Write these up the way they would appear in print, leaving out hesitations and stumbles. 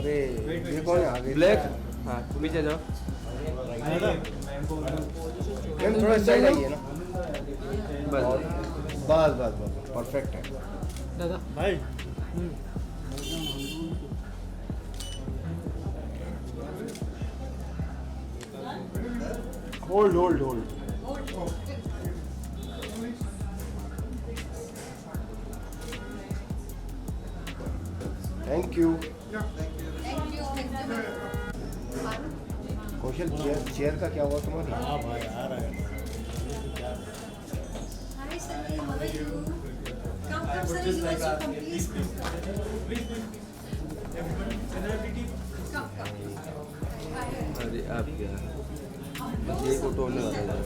अरे ये कौन है आगे? ब्लैक, हाँ पीछे जाओ। मैम थोड़ा साइड आइए ना। बस बस बस बस परफेक्ट है। दादा भाई hold hold hold. Thank you. Kaushal chair का क्या हुआ तुम्हारी? हाँ भाई आ रहा है। Hi Sunny, how are you? Come, Sunny, you also come, please. Come. अरे आप क्या बस यही फोटो होने वाला है।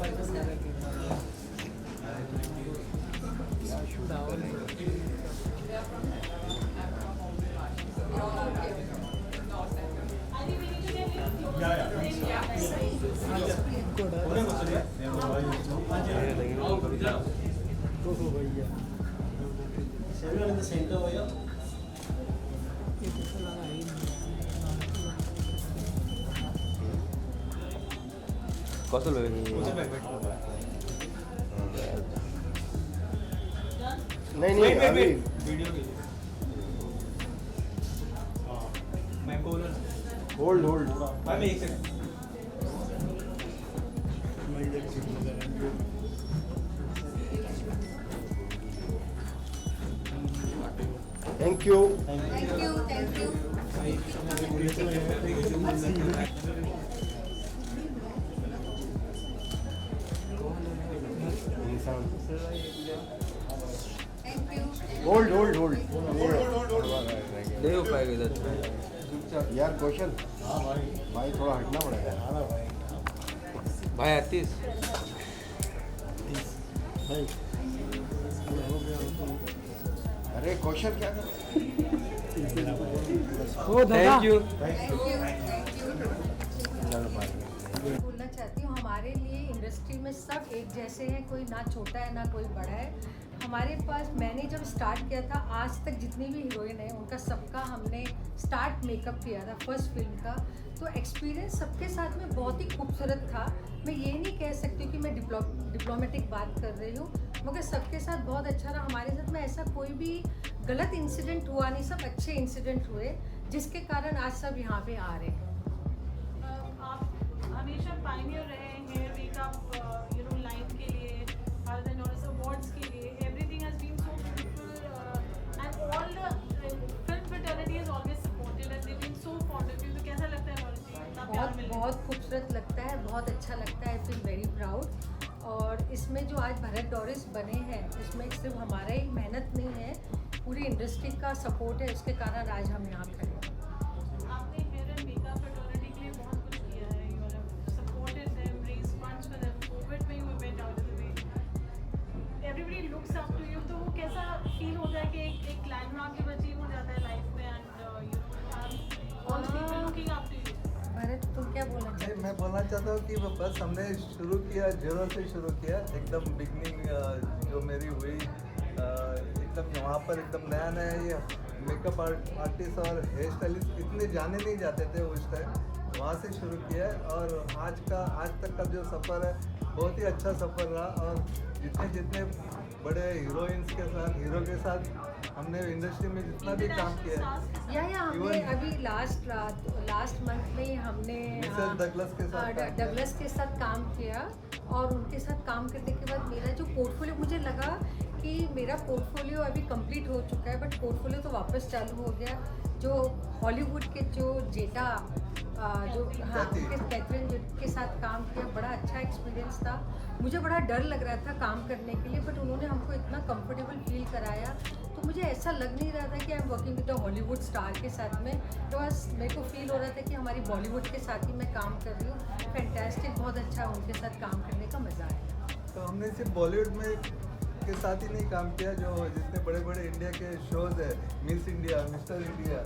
कौशल भाई नहीं नहीं अभी वीडियो के लिए मैं बोलूँ होल्ड होल्ड। मैं एक second thank you. Thank you, thank you. Thank you. Hold hold hold. नहीं हो पाएगा इधर। यार कौशल हाँ भाई भाई थोड़ा हटना पड़ेगा। आ रहा भाई भाई 38 भाई हो गया अरे कौशल क्या कर रहा oh thank you. Thank you, thank you. है? चल भाई बोलना चाहती हूँ हमारे लिए इंडस्ट्री में सब एक जैसे हैं, कोई ना छोटा है ना कोई बड़ा है। हमारे पास मैंने जब स्टार्ट किया था आज तक जितनी भी हीरोइन है उनका सबका हमने स्टार्ट मेकअप किया था फर्स्ट फिल्म का, तो एक्सपीरियंस सबके साथ में बहुत ही खूबसूरत था। मैं ये नहीं कह सकती कि मैं डिप्लोमेटिक बात कर रही हूँ, मगर सबके साथ बहुत अच्छा रहा। हमारे साथ में ऐसा कोई भी गलत इंसिडेंट हुआ नहीं, सब अच्छे इंसिडेंट हुए जिसके कारण आज सब यहाँ पे आ रहे हैं। आप हमेशा पायनियर रहे हेयर मेकअप लाइन के लिए, अवार्ड्स के लिए। Everything has been so beautiful and all the film fraternity has always supported and they been so fond of you. तो कैसा लगता है मॉर्जी? इतना प्यार बहुत मिल रहा है। बहुत खूबसूरत लगता है, बहुत अच्छा लगता है। I feel very proud. और इसमें जो आज भरत डोरिस बने हैं उसमें सिर्फ हमारा ही मेहनत नहीं है, पूरी इंडस्ट्री का सपोर्ट है, उसके कारण आज हम यहाँ खड़े हैं। आपने हेयर एंड मेकअप फ्रेटर्निटी के लिए बहुत कुछ किया है। You have supported them, raise funds for them. Covid में you went out of the way. Everybody looks up to you. तो वो कैसा फील होता है कि एक लैंडमार्क जब अचीव हो जाता है लाइफ में and all people looking up to you? Bharat तुम क्या बोलना चाहते हो? मैं बोलना चाहता हूँ कि बस हमने शुरू किया, जीरो से शुरू किया। एकदम बिगनिंग जो मेरी हुई एकदम यहाँ पर एकदम नया नया ये मेकअप आर्टिस्ट और हेयर स्टाइलिस्ट इतने जाने नहीं जाते थे उस टाइम, वहाँ से शुरू किया है। और आज तक का जो सफ़र है बहुत ही अच्छा सफ़र रहा। और जितने जितने बड़े हीरोइंस के साथ, हीरो के साथ हमने इंडस्ट्री में जितना भी काम किया है, या हमने अभी लास्ट मंथ में हमने मिसेस डगलस के साथ काम किया। डगलस के साथ काम किया। और उनके साथ काम करने के बाद मेरा जो पोर्टफोलियो, मुझे लगा कि मेरा पोर्टफोलियो अभी कंप्लीट हो चुका है, बट पोर्टफोलियो तो वापस चालू हो गया। जो हॉलीवुड के जो जेटा जो हाँ उनके कैथरीन के साथ काम किया, बड़ा अच्छा एक्सपीरियंस था। मुझे बड़ा डर लग रहा था काम करने के लिए, बट उन्होंने हमको इतना कंफर्टेबल फील कराया, तो मुझे ऐसा लग नहीं रहा था कि I am working with the Hollywood star के साथ में। तो बस मेरे को फील हो रहा था कि हमारी बॉलीवुड के साथ ही मैं काम कर रही हूँ। फैंटास्टिक, बहुत अच्छा उनके साथ काम करने का मज़ा आया। तो हमने सिर्फ बॉलीवुड में के साथ ही नहीं काम किया, जो जितने बड़े बड़े इंडिया के शोज़ है, Miss India, Mister India,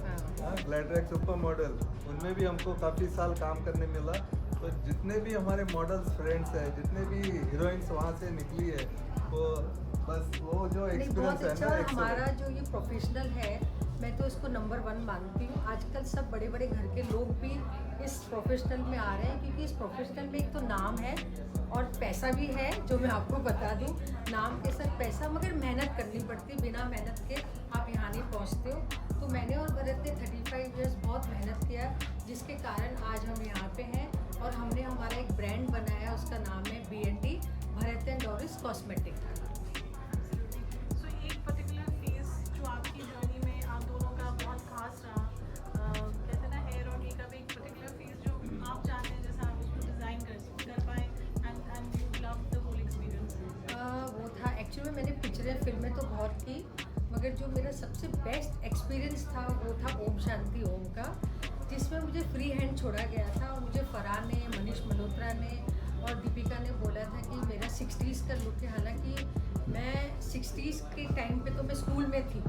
Gladrags super model, उनमें भी हमको काफ़ी साल काम करने मिला। तो जितने भी हमारे मॉडल्स फ्रेंड्स हैं, जितने भी हीरोइंस वहाँ से निकली है, वो बस वो जो नहीं, एक्सपीरियंस बहुत है अच्छा। ना, और हमारा जो ये प्रोफेशनल है मैं तो इसको नंबर 1 मानती हूँ। आजकल सब बड़े बड़े घर के लोग भी इस प्रोफेशनल में आ रहे हैं, क्योंकि इस प्रोफेशनल में एक तो नाम है और पैसा भी है, जो मैं आपको बता दूँ। नाम के साथ पैसा, मगर मेहनत करनी पड़ती है। बिना मेहनत के आप यहाँ नहीं पहुँचते हो। तो मैंने और भरत ने 35 इयर्स बहुत मेहनत किया, जिसके कारण आज हम यहाँ पे हैं। और हमने हमारा एक ब्रांड बनाया, उसका नाम है BND, Bharat and Doris cosmetic. So एक पर्टिकुलर फेज जो आपकी जर्नी में आप दोनों का बहुत खास रहा, कहते हैं ना, हेयर और मेकअप एक पर्टिकुलर फेज जो आप चाहते हैं जैसा आप उसको डिज़ाइन कर पाए and you love the whole experience. वो था एक्चुअली मैंने पिक्चरें फिल्में तो बहुत की, मगर जो मेरा सबसे बेस्ट एक्सपीरियंस था वो था ओम शांति ओम का, जिसमें मुझे फ्री हैंड छोड़ा गया था। और मुझे फरहान ने, मनीष मल्होत्रा ने और दीपिका ने बोला था कि मेरा 60s का लुक है। हालांकि मैं 60s के टाइम पे तो मैं स्कूल में थी,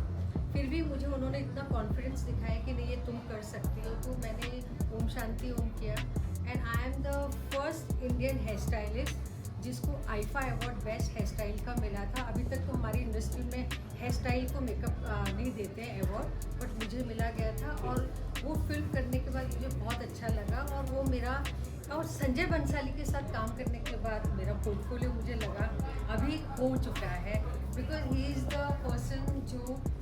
फिर भी मुझे उन्होंने इतना कॉन्फिडेंस दिखाया कि नहीं, ये तुम कर सकती हो। तो मैंने ओम शांति ओम किया। And I am the first Indian hair stylist जिसको IIFA award best hair style का मिला था। अभी तक तो हमारी इंडस्ट्री में हेयर स्टाइल को मेकअप नहीं देते हैं अवार्ड, बट मुझे मिला गया था। और वो फिल्म करने के बाद मुझे बहुत अच्छा लगा। और वो मेरा, और संजय बंसाली के साथ काम करने के बाद मेरा पोर्टफोलियो मुझे लगा अभी हो चुका है, because he is the person जो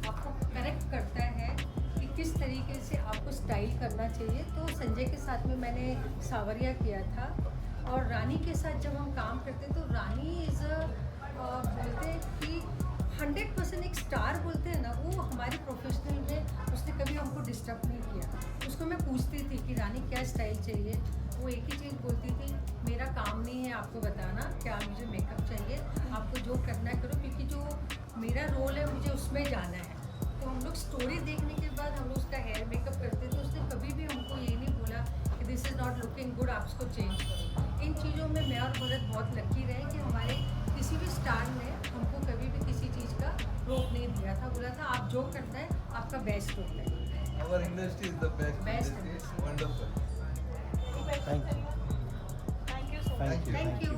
आपको करेक्ट करता है कि किस तरीके से आपको स्टाइल करना चाहिए। तो संजय के साथ में मैंने सावरिया किया था। और रानी के साथ जब हम काम करते तो रानी इज़ बोलते हैं कि 100% एक स्टार बोलते हैं ना, वो हमारे प्रोफेशनल में उसने कभी हमको डिस्टर्ब नहीं किया। उसको मैं पूछती थी कि रानी क्या स्टाइल चाहिए, वो एक ही चीज़ बोलती थी, मेरा काम नहीं है आपको बताना क्या मुझे मेकअप चाहिए, आपको जो करना है करो, क्योंकि जो मेरा रोल है मुझे उसमें जाना है। तो हम लोग स्टोरी देखने के बाद हम लोग उसका हेयर मेकअप करते थे। उसने कभी भी हमको ये नहीं बोला कि this is not looking good, आप इसको चेंज करो। इन चीज़ों में मैं और भरत बहुत लकी रहे कि हमारे किसी भी स्टार ने हमको कभी भी किसी चीज़ का रोक नहीं दिया था। बोला था आप जो करना है आपका बेस्ट होता है। Our industry is the best. Best industry. industry. Wonderful. Thank you. Thank you so much. Thank you.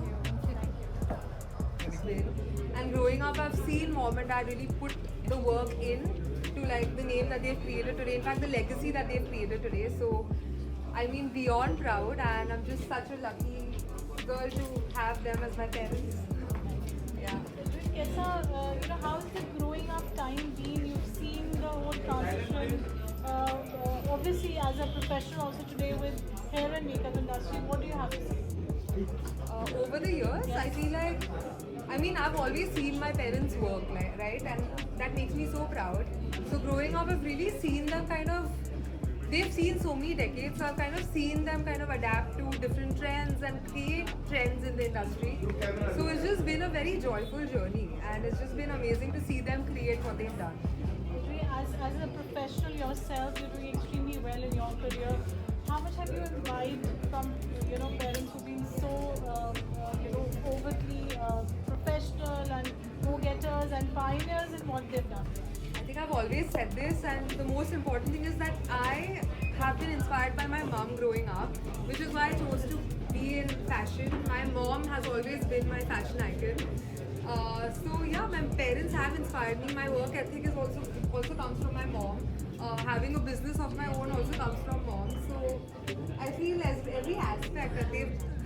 And growing up, I've seen mom and dad really put the work in to like the name that they've created today. In fact, the legacy that they've created today. So, I mean, beyond proud, and I'm just such a lucky girl to have them as my parents. Yeah. कैसा, how is the growing up time been? You've seen the whole transition. Obviously, as a professional also today with hair and makeup industry, what do you have to say? Over the years, I feel like, I mean, I've always seen my parents work, like, right? And that makes me so proud. So growing up, I've really seen them kind of, they've seen so many decades, so I've kind of seen them kind of adapt to different trends and create trends in the industry. So it's just been a very joyful journey, and it's just been amazing to see them create what they've done. As a professional yourself, you're doing extremely well in your career. How much have you imbibed from parents who've been so overtly professional and go-getters and pioneers in what they've done? I think I've always said this, and the most important thing is that I have been inspired by my mom growing up, which is why I chose to be in fashion. My mom has always been my fashion icon. So yeah, my parents have inspired me. My work ethic is also comes from my mom. Having a business of my own also comes from mom. So I feel as every aspect that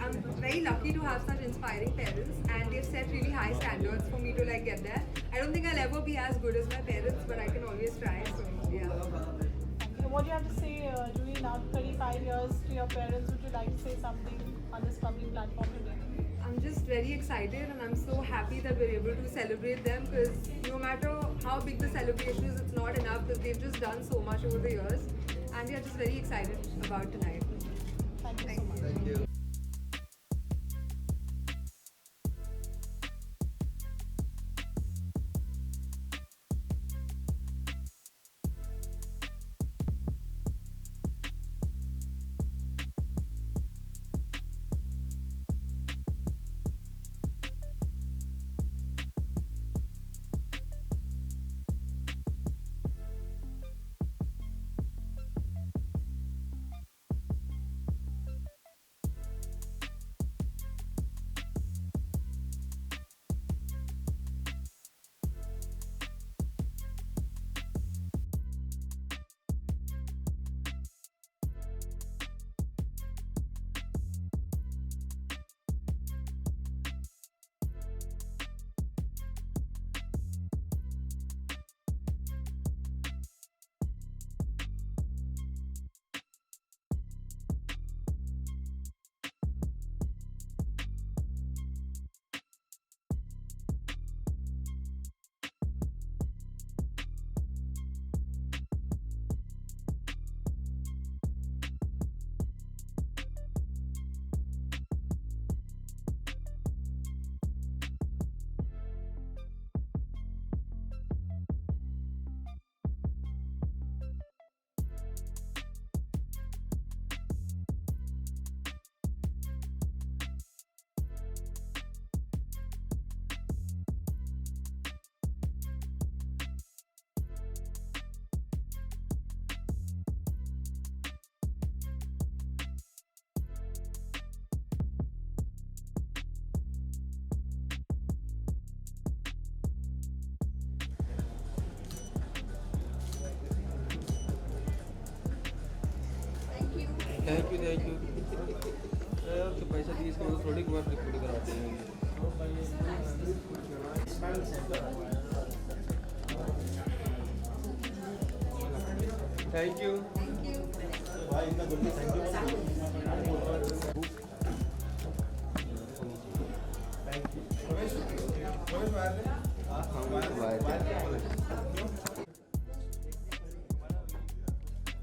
I'm very lucky to have such inspiring parents, and they've set really high standards for me to like get there. I don't think I'll ever be as good as my parents, but I can always try. So yeah. What do you have to say, Julie, now 35 years to your parents? Would you like to say something on this public platform today? I'm just very excited, and I'm so happy that we're able to celebrate them, because no matter how big the celebration is, it's not enough because they've just done so much over the years, and we are just very excited about tonight. Thank you so much. Thank you. Thank you तो पैसा दिए इसके बाद थोड़ी बार record कराते हैं thank you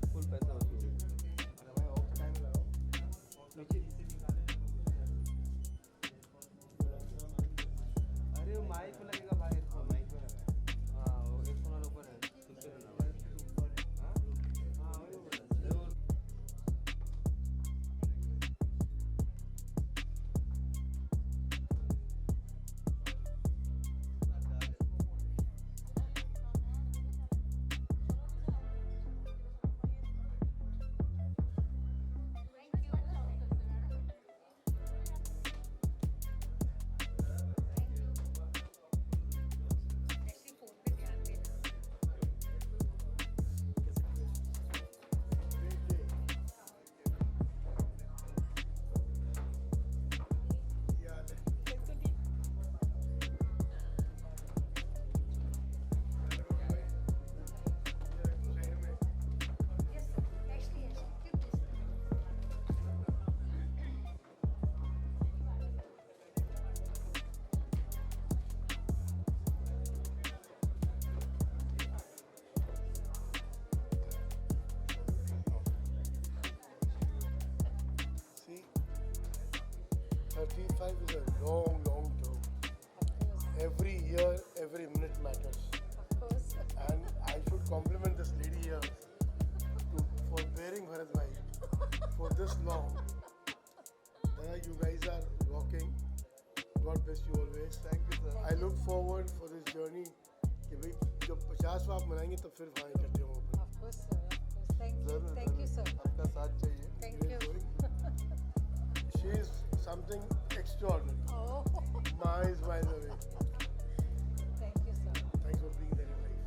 full पैसा वसूल अरे वो माइक में लगेगा भाई इसको माइक में लगा हाँ वो एक फोन ऊपर है उससे लेना हाँ हाँ वही बोल रहा है See, 35 is a long, long term. Every year, every minute matters. Of course. And I should compliment this lady here for bearing Bharat Bhai for this long. You guys are rocking. God bless you always. Thank you, sir. I look forward for this journey. कि भाई जब 50वां आप मनाएंगे तब फिर वहाँ इकट्ठे हों अपन। Of course, sir. Of course. Thank you, sir. आपका साथ चाहिए. Thank you. She is something extraordinary. Oh, Miles away. thank you, sir. Thanks for being there in life.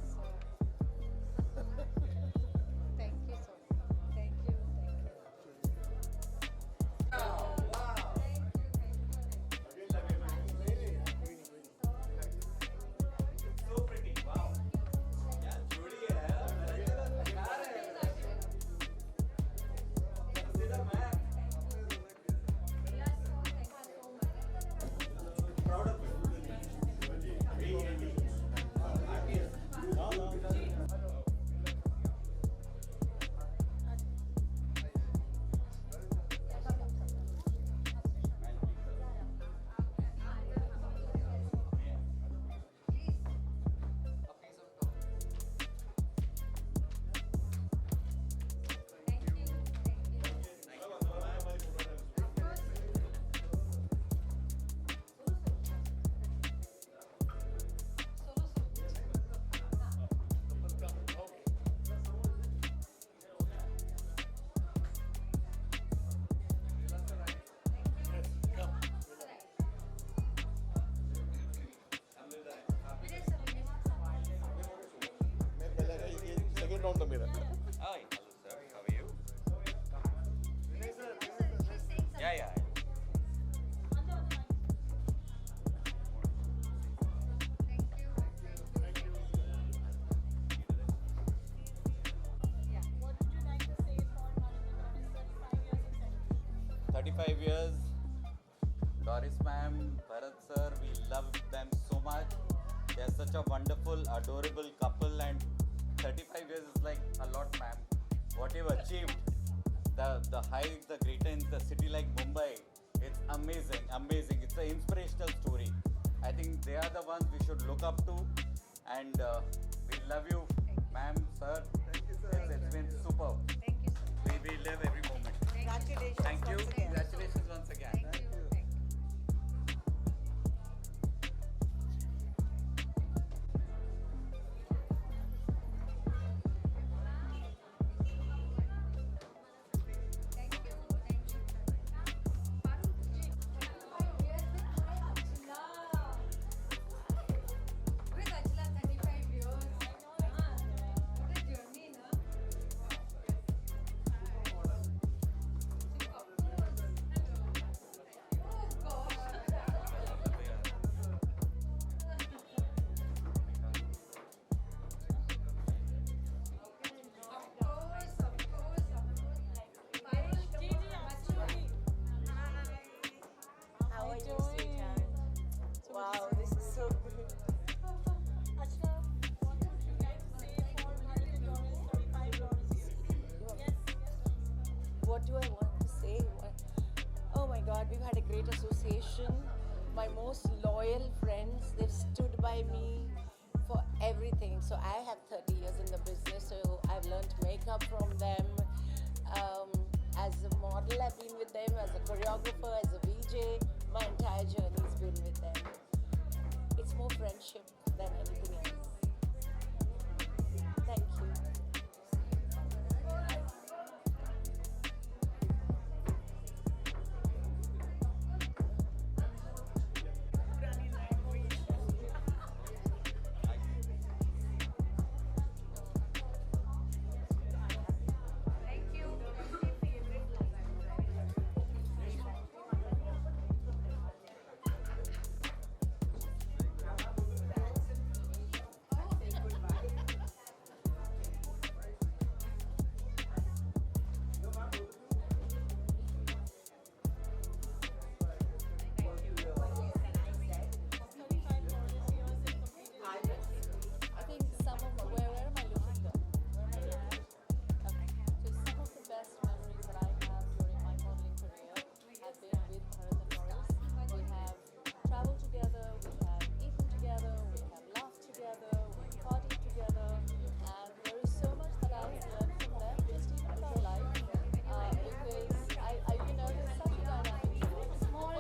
Thank you, sir. Thank you. Second round मेरा. Hi, hello sir. How are you? Yeah. What would you like to say for Bharat 35 years. Doris ma'am, Bharat sir, we love them so much. They are such a wonderful, adorable couple, and 35 years is like a lot, ma'am. What you've achieved, the height, the greater in the city like Mumbai, it's amazing. It's an inspirational story. I think they are the ones we should look up to, and we love you, ma'am, sir. Thank you, sir. It's been superb. Thank you, sir. We live every moment. Congratulations. Thank you. Congratulations once again. Thank you. great association. My most loyal friends, they've stood by me for everything. So I have 30 years in the business, so I've learned makeup from them. As a model, I've been with them. As a choreographer, as a VJ, my entire journey's been with them. It's more friendship than anything else. Thank you. I think some of where am I looking though? Where am I looking? Okay. So some of the best memories that I have during my modeling career have been with Bharat and Doris. We have traveled together, we have eaten together, we have laughed together, we partied together, and there is so much that I've learned from them, just even about life. Because there's such a dynamic duo.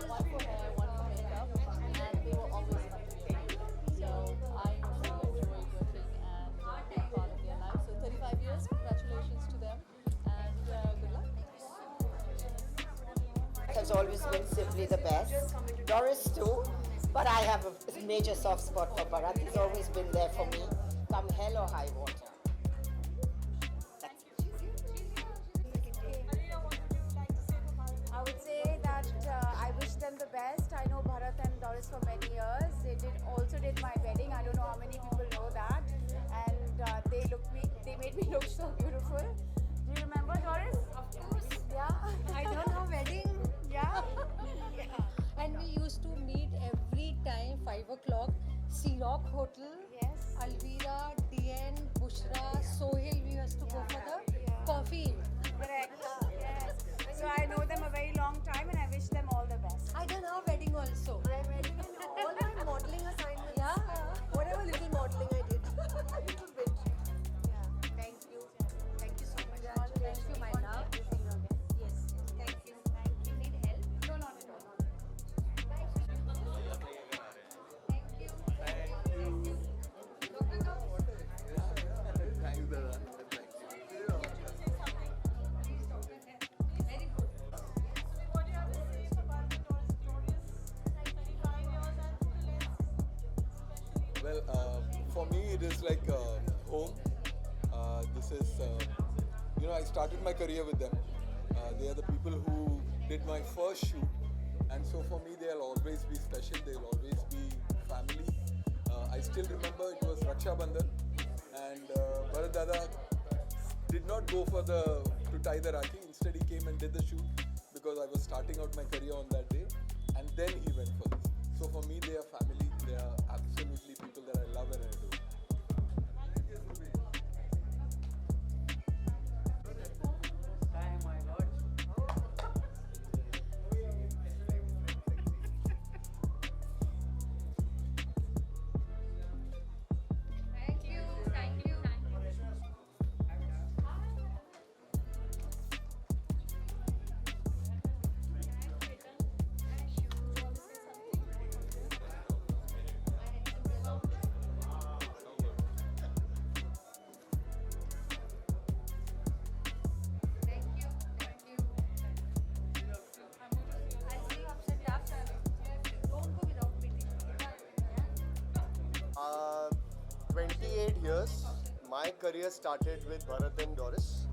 One for hair, one for makeup, and they were always fun to be with. So I really enjoyed working and being part of their life. So 35 years, congratulations to them, and good luck. Has always been simply the best. Doris too, but I have a major soft spot for Bharat. He's always been there for me, come hell or high water. I would say that I wish them the best. I know Bharat and Doris for many years. They also did my wedding. I don't know how many people know that. And they made me look so beautiful. Do you remember, Doris? Of course. Yeah. I done her wedding. Yeah. And we used to meet every time 5 o'clock. Sea Rock Hotel. Yes. Alvira, DN, Bushra, Sohail. We used to go for the coffee. Correct. Yes. So I know them a very long time and I wish them all the best. I done her wedding also. My wedding and all my modeling assignments. Yeah. Whatever little modeling I did. A little bit. Yeah. Thank you. Thank you so much. Thank you, my love. Yes. Thank you. You need help? No, not at all. Thanks, Dada. What do you have to say for Bharat and Doris? Glorious 35 years and till especially. Well, for me, it is like home. This is, I started my career with them. They are the people who did my first shoot, and so for me, they'll always be special. They'll always be family. I still remember it was Raksha Bandhan, and Bharat Dada did not go to tie the Rakhi. Instead, he came and did the shoot because I was starting out my career on that day, and then he went for this. So for me, they are family. They are absolutely people that I love and adore. Thank you. Thank you. Uh, 28 years. My career started with Bharat and Doris,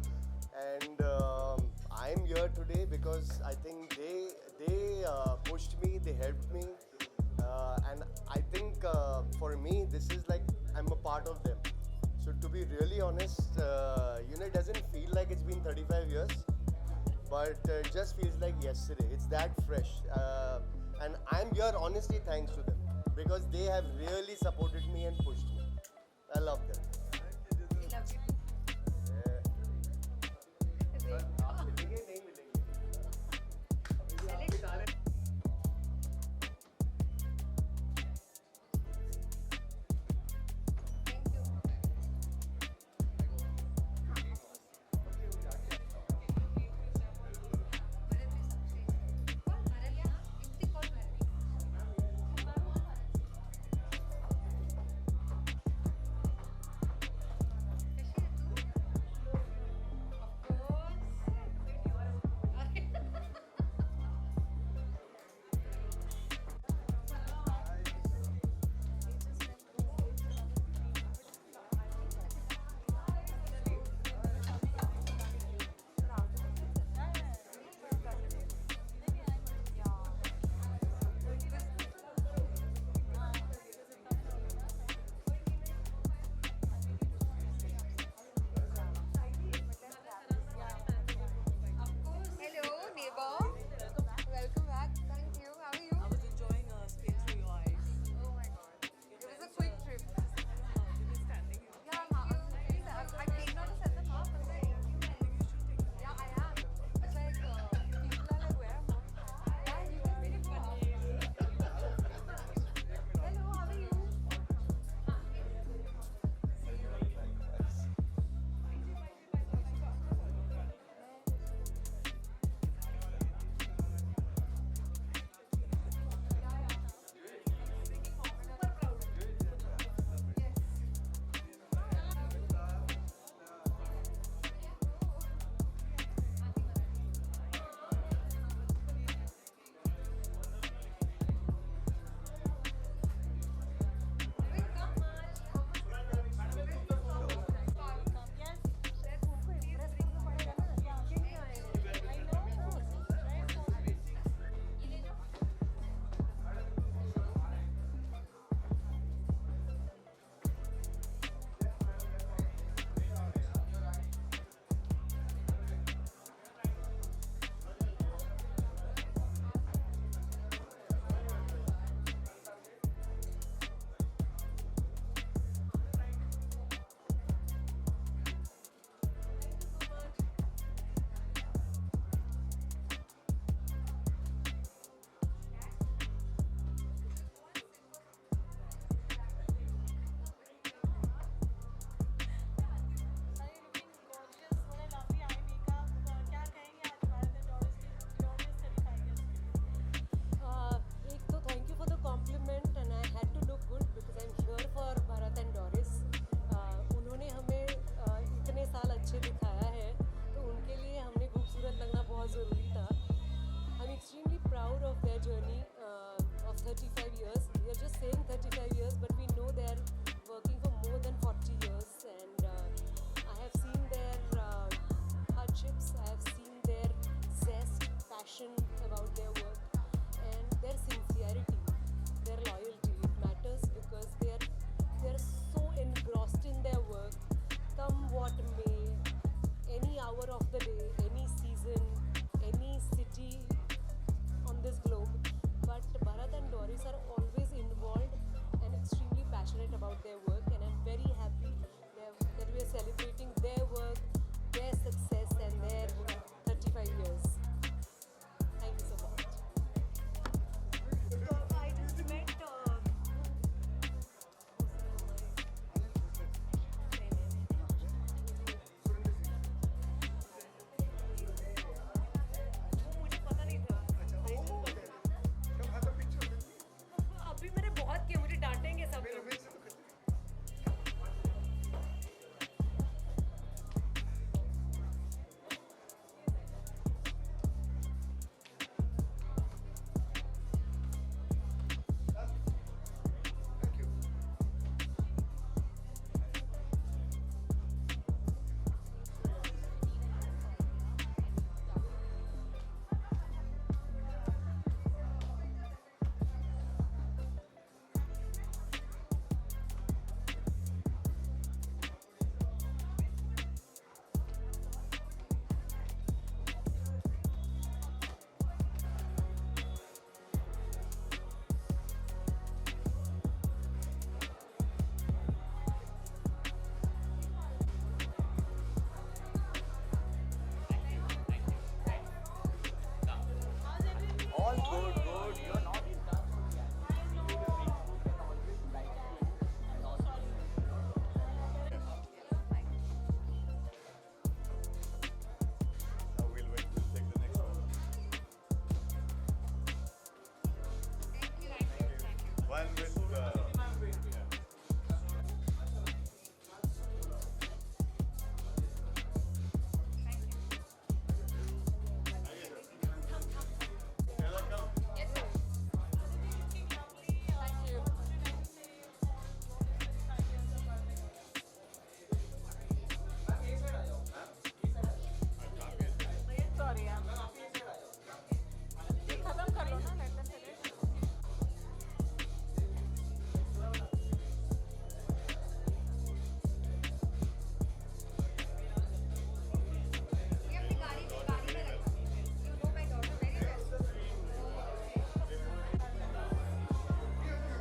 and I'm here today because I think they pushed me, they helped me, and I think for me this is like I'm a part of them. So to be really honest, it doesn't feel like it's been 35 years, but it just feels like yesterday. It's that fresh, and I'm here honestly thanks to them because they have really supported me and pushed me. I love them.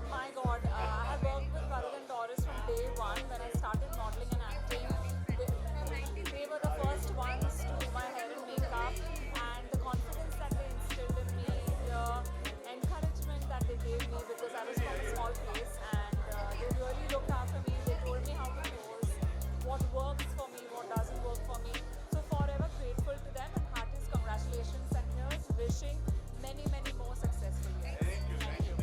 My God, I have worked with Bharat and Doris from day one when I started modeling and acting. They were the first ones to do my hair and makeup, and the confidence that they instilled in me, the encouragement that they gave me because I was from a small place, and they really looked after me. They told me how to pose, what works for me, what doesn't work for me. So forever grateful to them, and heartiest congratulations, and here's wishing many, many more successful years. Thank you.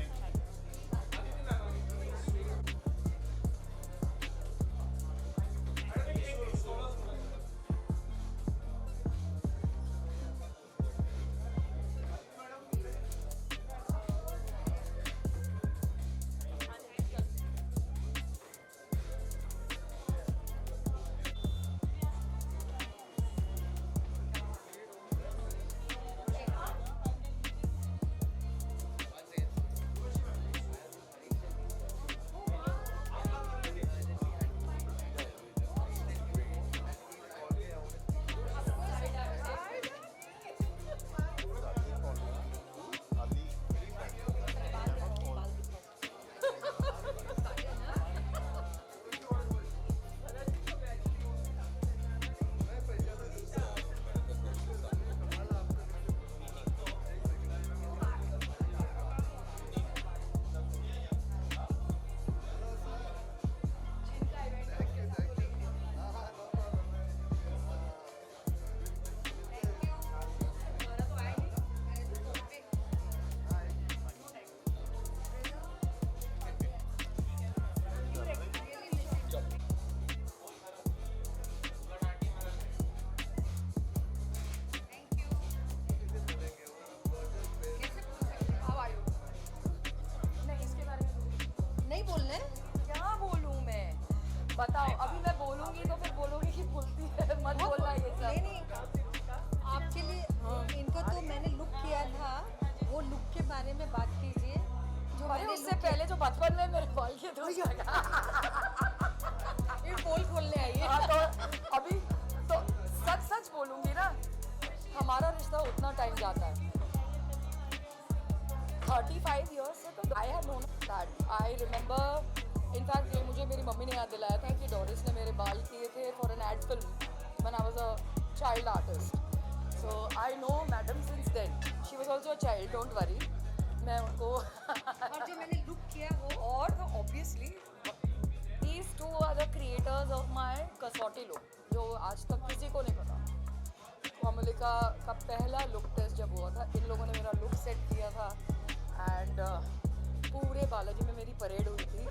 बताओ अभी मैं बोलूंगी तो फिर बोलोगी कि भूलती है मत बोलना ये सब नहीं आपके लिए इनका तो मैंने लुक किया था वो लुक के बारे में बात कीजिए जो अरे उससे पहले जो बचपन में मेरे बाल के तो ये पोल खोलने आई है हाँ तो अभी तो सच सच बोलूंगी ना हमारा रिश्ता उतना टाइम जाता है 35 years से तो I have known that I remember in fact ये मुझे मेरी मम्मी ने याद दिलाया था कि डोरिस ने मेरे बाल किए थे for an ad film when I was a child artist so I know madam since then she was also a child don't worry मैं उनको और जो मैंने लुक किया वो और obviously these two are the creators of my Kasauti look जो आज तक किसी को नहीं पता कोमलिका का पहला लुक टेस्ट जब हुआ था इन लोगों ने मेरा लुक सेट किया था एंड पूरे बालाजी में मेरी परेड हुई थी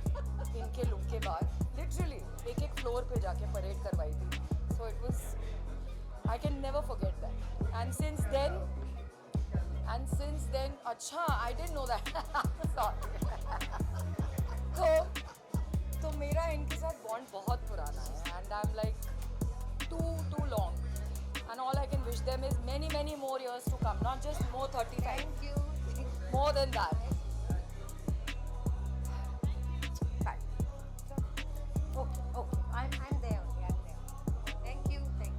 इनके लुक के बाद लिटरली एक एक फ्लोर पे जाके परेड करवाई थी so it was I can never forget that and since then अच्छा आई डिडंट नो दैट तो मेरा इनके साथ बॉन्ड बहुत पुराना है and I am like to long and all I can wish them is many more years to come not just more 35 thank you more than that Okay, I'm there only. I'm there. Thank you. Bye.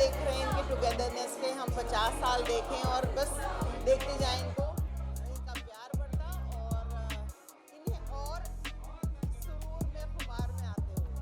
देख रहे हैं इनके togetherness के, हम 50 साल देखें और बस देखते जाएं इनको, इनका प्यार बढ़ता और इन्हें और सुरूर में खुमार में आते हुए।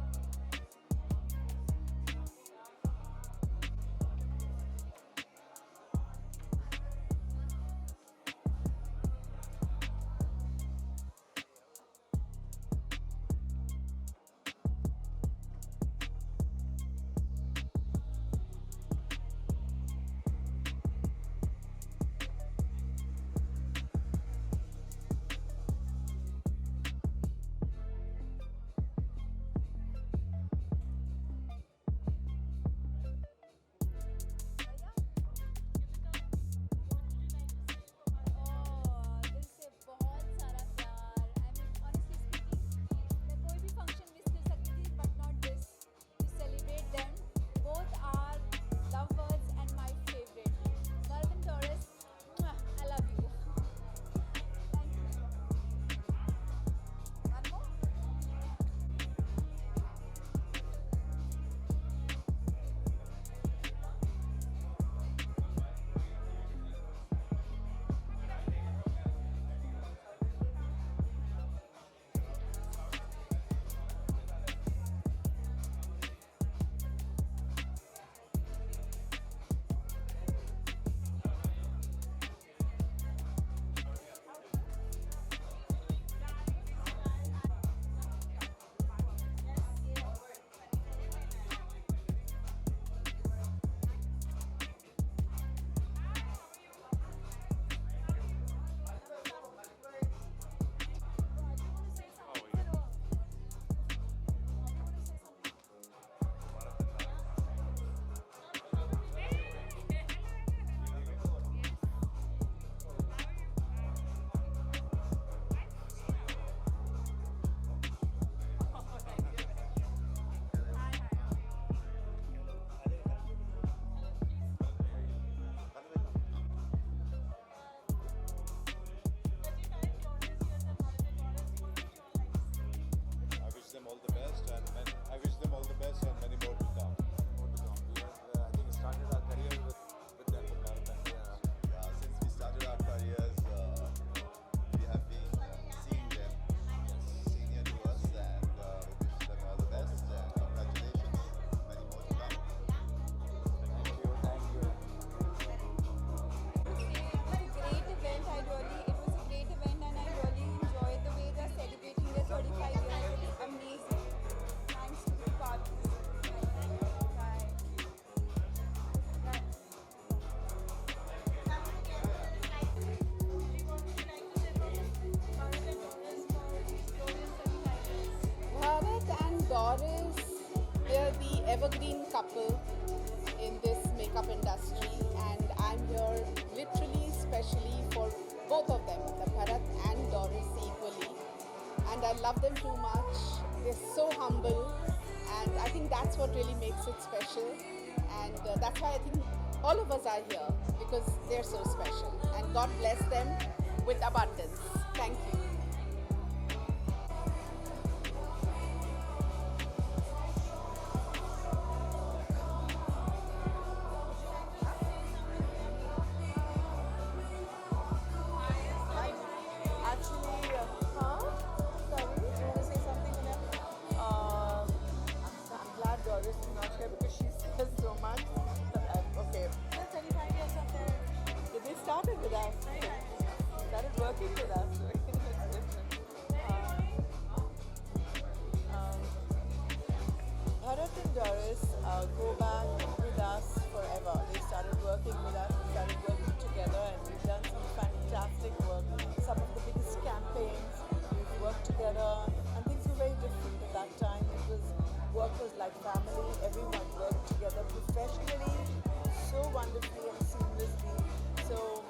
दिल से बहुत सारा प्यार। I mean, honestly speaking, मैं कोई भी function miss कर सकती थी, but not this. To celebrate them, both are lovebirds and my favorite. Bharat and Doris, mwah, I love you. Thank you. One more? I wish them all the best, and I wish them all the best, and many more to come. More to come. We have, I think, started our career with them, Bharat, and Yeah, since we started our careers, we have been seeing them senior to us, and we wish them all the best and congratulations. Many more to come. thank you, thank you. Great event. It was a great event, and I really enjoyed the way they're celebrating their 35 years. It's amazing. Thanks to the party. Bye. Bharat and Doris, they're the evergreen couple in this makeup industry, and I'm here literally, specially for both of them, the Bharat and Doris equally. And I love them too much. They're so humble, and I think that's what really makes it special. And that's why I think all of us are here, because they're so special. And God bless them with abundance. Thank you. Actually, sorry, you want to say something to them? I'm glad Doris is not here because she says so much. Okay. 35 years of their They started with us. Started working with us. It's different. Bharat and Doris go back with us forever. They started working with us, we started working together, and we've done some fantastic work. Some of the biggest campaigns, we've worked together, and things were very different at that time. Work was like family, everyone worked together professionally, so wonderfully and seamlessly. So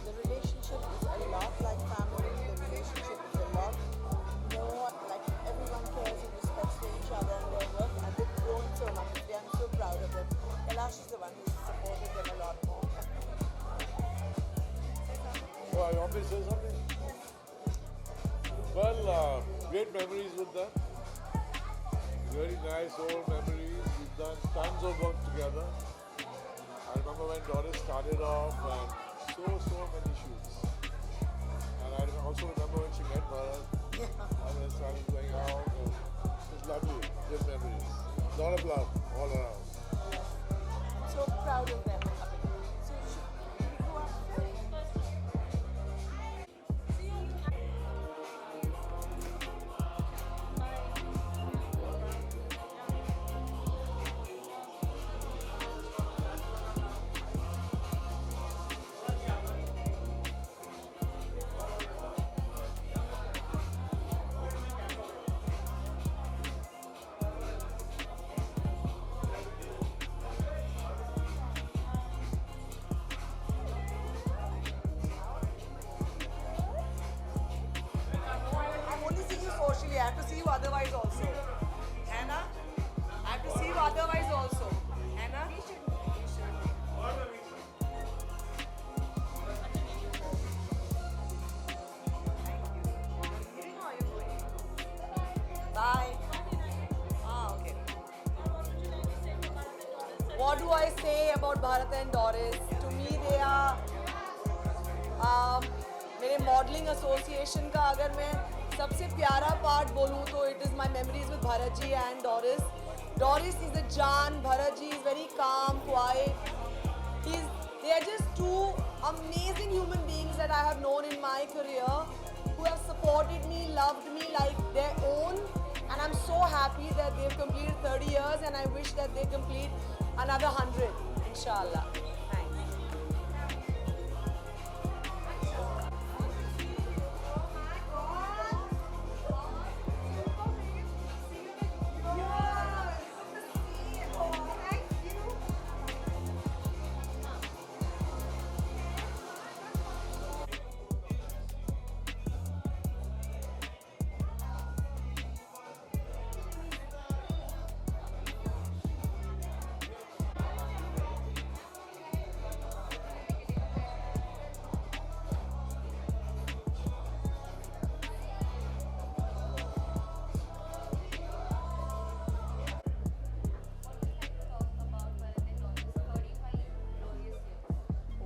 the relationship is a lot like family, the relationship is a lot more like everyone cares and respects for each other and their work, and they've grown so much. I'm so proud of them. Kailash is the one who's supported them a lot more. Oh, I want me to say something? Well, great memories with them. Very nice old memories. We've done tons of work together. I remember when Doris started off and so many shoots. And I also remember when she met Bharat and then started going out. And it was lovely, good memories. Lot of love all around. I'm so proud of them. So should we go after? I'm only seeing you socially. I have to see you otherwise also. Hannah? I have to see you otherwise also. Hannah? Bye. Ah, okay. What do I say about Bharat and Doris? To me, they are मेरे modelling association का अगर मैं सबसे प्यारा part बोलूँ तो it is my memories with Bharat ji and Doris. Doris is a Jan, Bharat ji is very calm, quiet. They are just two amazing human beings that I have known in my career who have supported me, loved me like their own. And I'm so happy that they've completed 30 years and I wish that they complete another 100, inshallah. Thanks.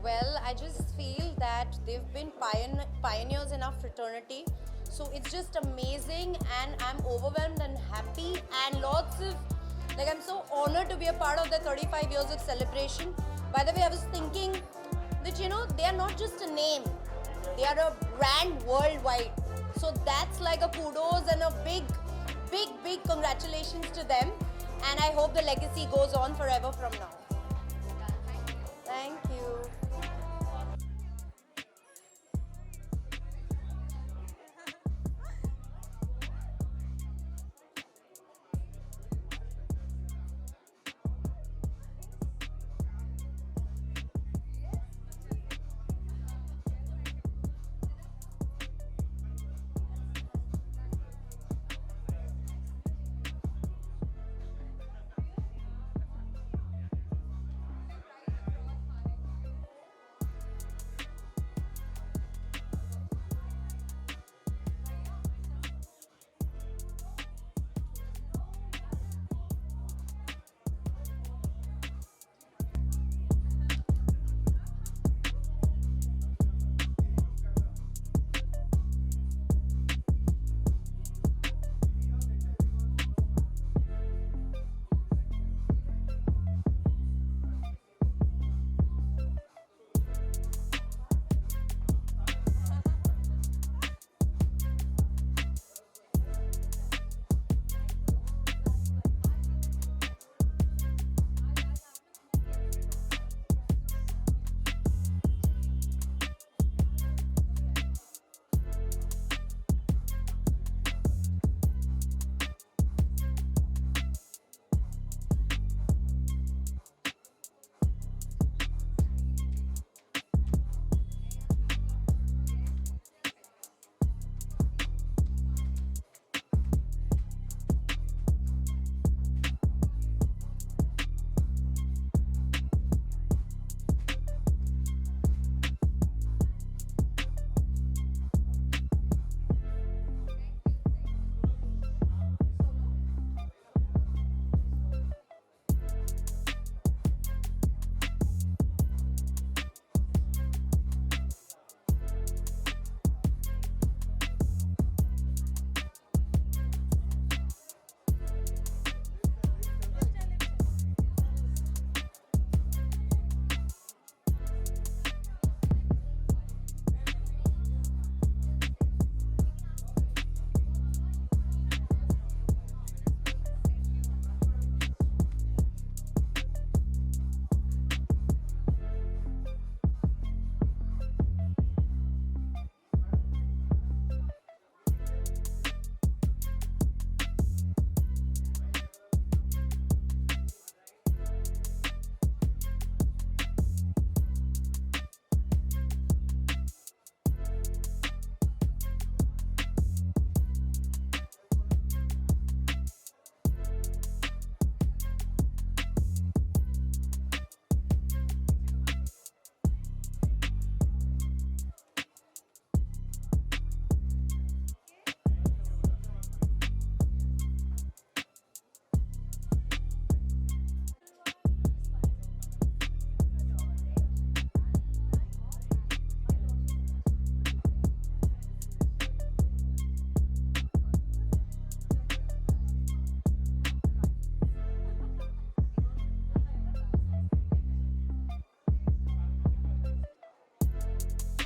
Well, I just feel that they've been pioneers in our fraternity. So it's just amazing and I'm overwhelmed and happy and lots of, like I'm so honored to be a part of the 35 years of celebration. By the way, I was thinking that, you know, they are not just a name, they are a brand worldwide. So that's like a kudos and a big congratulations to them. And I hope the legacy goes on forever from now. Thank you.